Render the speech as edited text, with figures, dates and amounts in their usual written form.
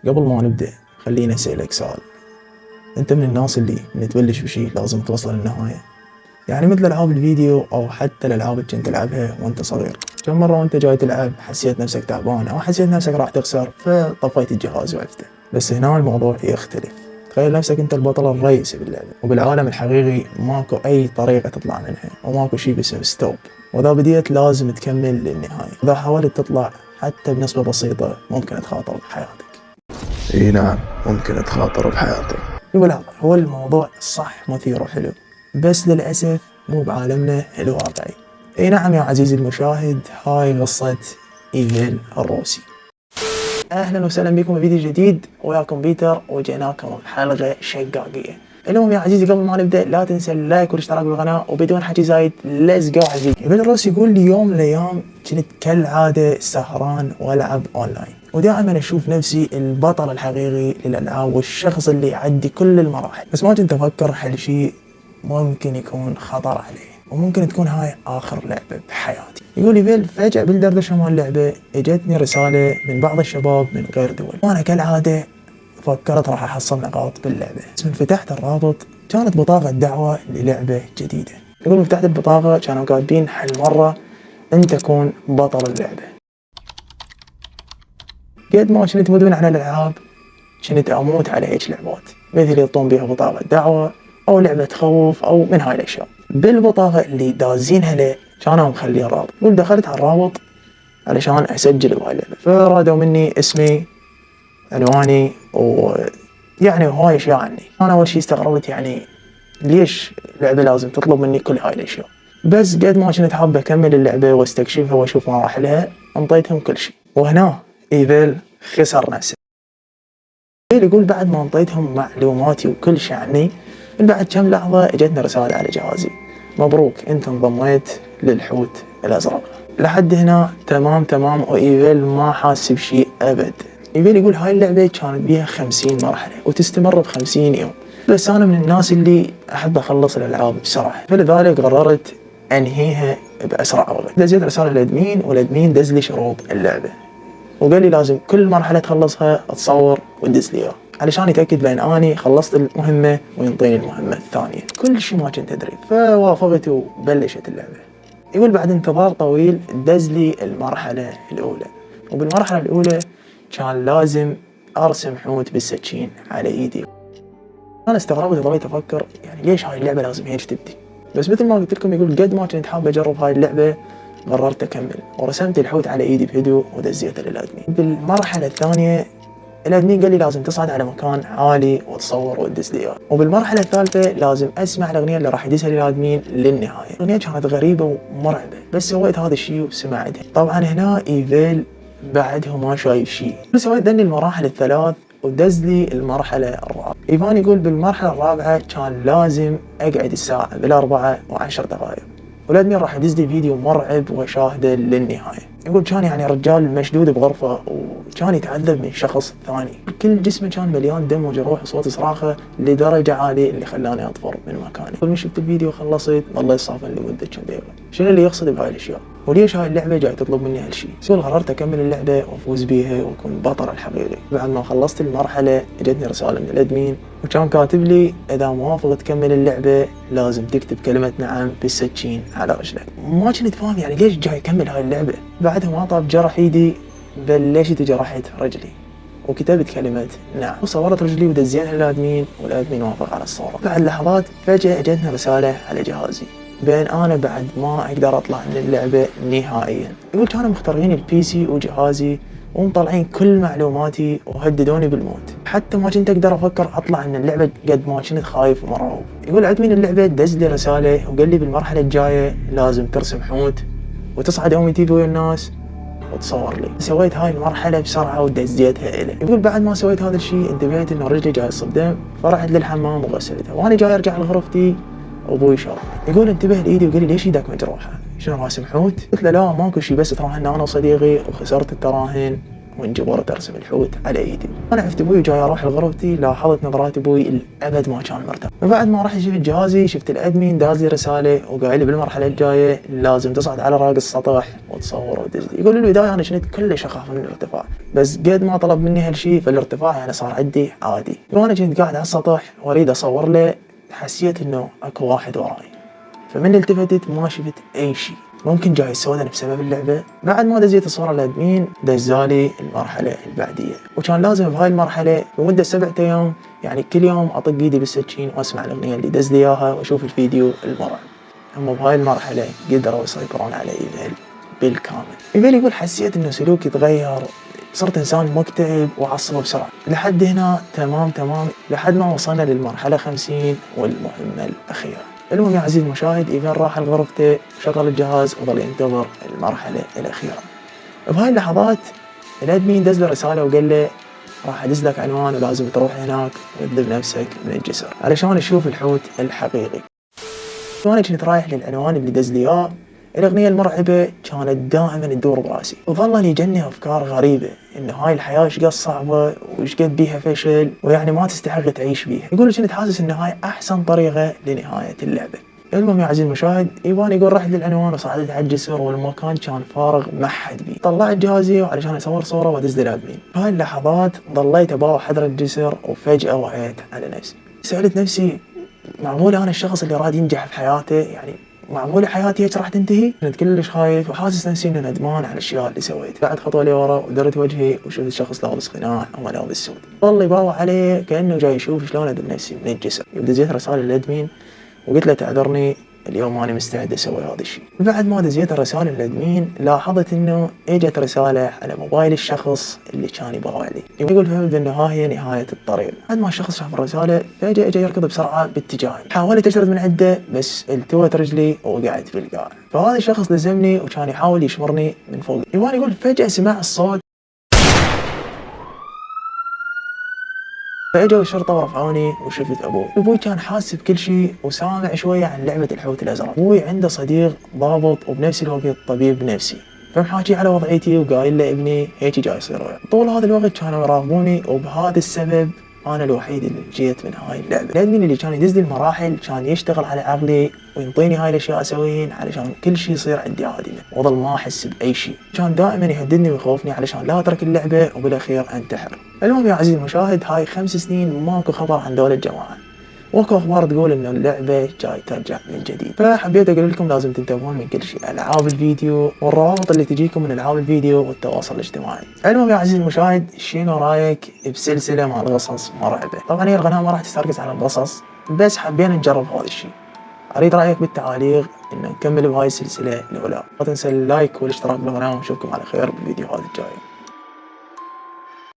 قبل ما نبدأ خلينا أسألك سؤال. أنت من الناس اللي من تبلش بشي لازم توصل للنهاية؟ يعني مثل ألعاب الفيديو أو حتى الألعاب اللي كنت تلعبها وأنت صغير، كم مرة وأنت جاي تلعب حسيت نفسك تعبان أو حسيت نفسك راح تخسر فطفيت الجهاز وقفته؟ بس هنا الموضوع يختلف. تخيل نفسك أنت البطل الرئيسي باللعبة، وبالعالم الحقيقي ماكو أي طريقة تطلع منها وماكو شي باسم ستوب، وإذا بديت لازم تكمل للنهاية. إذا حاولت تطلع حتى بنسبة بسيطة ممكن تخاطر بحياتك. اي نعم، ممكن تخاطر بحياتك. لا، هو الموضوع صح مثير وحلو، بس للأسف مو بعالمنا الواقعي. اي نعم يا عزيزي المشاهد، هاي قصة ايفيل الروسي. اهلا وسهلا بكم بفيديو جديد، وياكم بيتر وجيناكم بحلقة شقاقية. المهم يا عزيزي قبل ما نبدأ لا تنسى اللايك والاشتراك بالقناة، وبدون حكي زايد ليتس جو على الفيديو. ايفيل الروسي يقول لي يوم من الايام كنت كالعادة سهران والعب اونلاين، ودائما اشوف نفسي البطل الحقيقي للالعاب والشخص اللي يعدي كل المراحل، بس ما كنت افكر هالشيء ممكن يكون خطر عليه وممكن تكون هاي اخر لعبة بحياتي. يقول ايفيل فجأة بالدردشة مال اللعبة اجتني رسالة من بعض الشباب من غير دول، وانا كالعادة فكرت راح احصل نقاط باللعبة. بس من فتحت الرابط كانت بطاقة دعوة للعبة جديدة. يقول من فتحت البطاقة كانوا كاتبين هالمرة انت تكون بطل اللعبة. قد ما كنت مدمن على الالعاب كنت اموت على هيك لعبات مثل يطون بيها بطاقة دعوة او لعبة تخوف او من هاي الاشياء. بالبطاقة اللي دازينها له كانوا مخلي الرابط. قلت دخلت على الرابط علشان اسجل بهاي اللعبة، فرادوا مني اسمي عنواني ويعني هواي اشياء عني. انا اول شي استغربت يعني ليش اللعبة لازم تطلب مني كل هاي الاشياء، بس قد ما كنت حابة اكمل اللعبة واستكشفها واشوف مراحلها انطيتهم كل شي. وهنا ايفيل خسر نفسه. يقول بعد ما انطيتهم معلوماتي وكل شي عني، من بعد كم لحظة اجتني رسالة على جهازي: مبروك انت انضميت للحوت الازرق. لحد هنا تمام وايفيل ما حاس بشي ابد. ايفيل يقول هاي اللعبة كانت بيها 50 مرحلة وتستمر ب50 يوم، بس انا من الناس اللي احب اخلص الالعاب بسرعة، فلذلك قررت انهيها باسرع وقت. دزيت رسالة للادمين والادمين دز لي شروط اللعبة، وقال لي لازم كل مرحلة تخلصها تصور وتدز لي اياه علشان يتأكد بأن اني خلصت المهمة وينطيني المهمة الثانية. كل شيء ما كنت ادري، فوافقت وبلشت اللعبة. يقول بعد انتظار طويل دز لي المرحلة الاولى، وبالمرحلة الاولى كان لازم ارسم حوت بالسكين على ايدي. انا استغربت وضليت افكر يعني ليش هاي اللعبة لازم هيك تبدي، بس مثل ما قلت لكم يقول قد ما كنت حاب اجرب هاي اللعبة قررت اكمل ورسمت الحوت على ايدي بهدوء ودزيته للادمين. بالمرحله الثانيه الادمين قال لي لازم تصعد على مكان عالي وتصور وتدز لي اياه، وبالمرحله الثالثه لازم اسمع الاغنيه اللي راح يدزها للادمين للنهايه. الاغنيه كانت غريبه ومرعبه بس سويت هذا الشيء وسمعتها. طبعا هنا ايفيل بعده ما شايف شيء، سويت ذني المراحل الثلاث ودز لي المرحله الرابعه. ايفان يقول بالمرحله الرابعه كان لازم اقعد الساعه بال4:10، والادمين راح يدز لي فيديو مرعب وشاهده للنهايه. يقول كان يعني رجال مشدود بغرفه وكان يتعذب من شخص ثاني، كل جسمه كان مليان دم وجروح وصوت صراخه لدرجه عاليه اللي خلاني اطفر من مكاني. لما شفت الفيديو خلصت ظل صافن لمده كم دقيقه. شنو اللي يقصد بهاي الاشياء؟ وليش هاي اللعبه جاي تطلب مني هالشيء؟ يقول قررت اكمل اللعبه وافوز بيها واكون البطل الحقيقي. بعد ما خلصت المرحله اجتني رساله من الادمين وكان كاتب لي اذا موافق تكمل اللعبه لازم تكتب كلمه نعم بالسكين على رجلك. ما كنت فاهم يعني ليش جاي اكمل هاي اللعبه. بعدها ما طاب جرح ايدي بلشت جرحت رجلي وكتبت كلمة نعم وصورت رجلي ودزينها للادمين والادمين وافق على الصورة. بعد لحظات فجأة اجتني رسالة على جهازي بين انا بعد ما اقدر اطلع من اللعبة نهائيا. يقول كانوا مختارين البي سي وجهازي ومطلعين كل معلوماتي وهددوني بالموت، حتى ما كنت اقدر افكر اطلع من اللعبة قد ما كنت خايف ومرعوب. يقول ادمين اللعبة دز لي رسالة وقال لي بالمرحلة الجاية لازم ترسم حوت وتصعد اومي تي في ويا الناس وتصور لي. سويت هاي المرحلة بسرعة ودزيتها إلي. يقول بعد ما سويت هذا الشيء انتبهت إنه رجلي جاي تصب دم، فرحت للحمام وغسلتها، وأنا جاي أرجع لغرفتي أبوي شافني. يقول انتبه لإيدي وقال لي ليش إيدك مجروحة؟ شنو راسم حوت؟ قلت له لا ماكو شيء، بس تراهن أنا وصديقي وخسرت التراهن وانجبرت ارسم الحوت على ايدي. انا عرفت ابوي وجاي اروح لغرفتي، لاحظت نظرات ابوي الابد ما كان مرتاح. وبعد ما رحت شفت جهازي شفت الادمين داز لي رساله وقايل لي بالمرحله الجايه لازم تصعد على راق السطح وتصور وتدز. يقول لي البدايه انا كنت كلش اخاف من الارتفاع، بس قد ما طلب مني هالشيء فالارتفاع يعني صار عندي عادي. وانا كنت قاعد على السطح واريد اصور له حسيت انه اكو واحد وراي، فمن التفتت ما شفت اي شيء. ممكن جاي السودان بسبب اللعبه. بعد ما دزيت الصوره للادمين دزالي المرحله البعديه، وكان لازم بهاي المرحله لمده 7 ايام يعني كل يوم اطق ايدي بالسكين واسمع الاغنيه اللي دز لي اياها واشوف الفيديو المرعب. هم بهاي المرحله قدروا يسيطرون على ايميل بالكامل. ايميل يقول حسيت انه سلوكي تغير، صرت انسان مكتئب وعصبه بسرعه. لحد هنا تمام لحد ما وصلنا للمرحله 50 والمهمه الاخيره. المهم يا عزيزي المشاهد، ايفان راح لغرفته وشغل الجهاز وظل ينتظر المرحله الاخيره. بهاي اللحظات الادمين دز له رساله وقال له راح ادز لك عنوان ولازم تروح هناك وتذب نفسك من الجسر علشان تشوف الحوت الحقيقي. وانا كنت رايح للعنوان اللي دز لي اياه، الاغنيه المرعبه كانت دائما تدور براسي وظل يجني افكار غريبه ان هاي الحياه ايش قد صعبه وايش قد بيها فشل ويعني ما تستحق تعيش بيها. يقول كنت حاسس ان هاي احسن طريقه لنهايه اللعبه. المهم يا عزيزي المشاهد، ايوان يقول رحت للعنوان وصعدت على الجسر والمكان كان فارغ ما حد بيه. طلعت جهازي علشان اصور صوره وادز للادمين. بهاي اللحظات ضليت اباوع حضر الجسر وفجاه وعيت على نفسي. سالت نفسي معقول انا الشخص اللي راد ينجح في حياته؟ يعني معقول حياتي هيك راح تنتهي؟ كنت كلش خايف وحاسس نفسي انه ندمان على الاشياء اللي سويتها. بعد خطوه لورا ودرت وجهي وشفت شخص لابس قناع وملابس سود، ظل يباوع عليه كانه جاي يشوف شلون ادز نفسي من الجسر. دزيت رساله للادمين وقلت له تعذرني اليوم ماني مستعد اسوي هذا الشيء. بعد ما دزيت الرساله للادمين لاحظت انه اجت رساله على موبايل الشخص اللي كان يباوع لي. يقول فهمت انه ها هي نهايه الطريق. بعد ما الشخص شاف الرساله فجاه اجى يركض بسرعه باتجاهي. حاولت اشرد من عنده بس التوت رجلي ووقعت في القاع. فهذا الشخص لزمني وكان يحاول يشمرني من فوق. يقول فجاه سمع الصوت، فاجوا الشرطه ورفعوني وشفت ابوي. ابوي كان حاسس بكل شيء وسامع شويه عن لعبه الحوت الازرق. ابوي عنده صديق ضابط وبنفس الوقت طبيب نفسي، فمحاكي على وضعيتي وقايل له ابني هيك جاي يصير وياه. طول هذا الوقت كانوا يراقبوني وبهذا السبب انا الوحيد اللي نجيت من هاي اللعبه. الادمين اللي كان يدز لي المراحل كان يشتغل على عقلي وينطيني هاي الاشياء اسويهن علشان كل شيء يصير عندي عادي واظل ما احس باي شيء. كان دائما يهددني ويخوفني علشان لا اترك اللعبه وبالاخير انتحر. المهم يا عزيزي المشاهد، هاي 5 سنين ماكو خبر عن دول الجماعه، واكو اخبار تقول انه اللعبه جاي ترجع من جديد. فحبيت اقول لكم لازم تنتبهون من كل شيء، العاب الفيديو والروابط اللي تجيكم من العاب الفيديو والتواصل الاجتماعي. المهم يا عزيزي المشاهد، شنو رايك بسلسله مع القصص مرعبه؟ طبعا هي القناه ما راح تركز على القصص، بس حبينا نجرب هذا الشيء. اريد رايك بالتعاليق ان نكمل بهاي السلسله الاولى. لا تنسى اللايك والاشتراك بالقناه ونشوفكم على خير بالفيديوهات الجايه.